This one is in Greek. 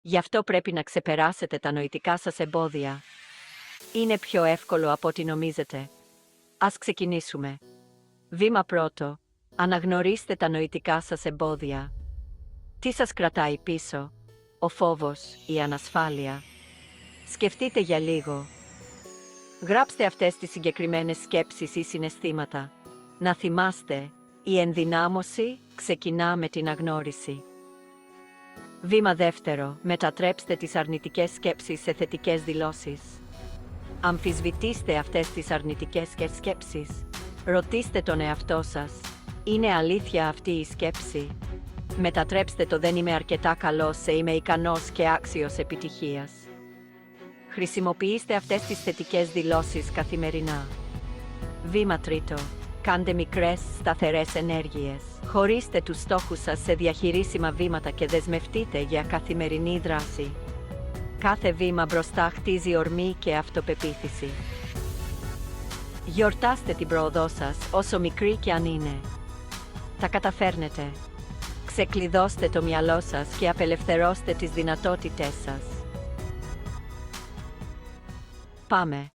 Γι' αυτό πρέπει να ξεπεράσετε τα νοητικά σας εμπόδια. Είναι πιο εύκολο από ό,τι νομίζετε. Ας ξεκινήσουμε. Βήμα πρώτο. Αναγνωρίστε τα νοητικά σας εμπόδια. Τι σας κρατάει πίσω? Ο φόβος, η ανασφάλεια. Σκεφτείτε για λίγο. Γράψτε αυτές τις συγκεκριμένες σκέψεις ή συναισθήματα. Να θυμάστε, η ενδυνάμωση ξεκινά με την αγνώριση. Βήμα δεύτερο. Μετατρέψτε τις αρνητικές σκέψεις σε θετικές δηλώσεις. Αμφισβητήστε αυτές τις αρνητικές σκέψεις. Ρωτήστε τον εαυτό σας. Είναι αλήθεια αυτή η σκέψη? Μετατρέψτε το «δεν είμαι αρκετά καλός» σε «είμαι ικανός και άξιος επιτυχίας». Χρησιμοποιήστε αυτές τις θετικές δηλώσεις καθημερινά. Βήμα τρίτο. Κάντε μικρές, σταθερές ενέργειες. Χωρίστε τους στόχους σας σε διαχειρίσιμα βήματα και δεσμευτείτε για καθημερινή δράση. Κάθε βήμα μπροστά χτίζει ορμή και αυτοπεποίθηση. Γιορτάστε την πρόοδό σας, όσο μικρή κι αν είναι. Τα καταφέρνετε. Ξεκλειδώστε το μυαλό σας και απελευθερώστε τις δυνατότητές σας. Πάμε.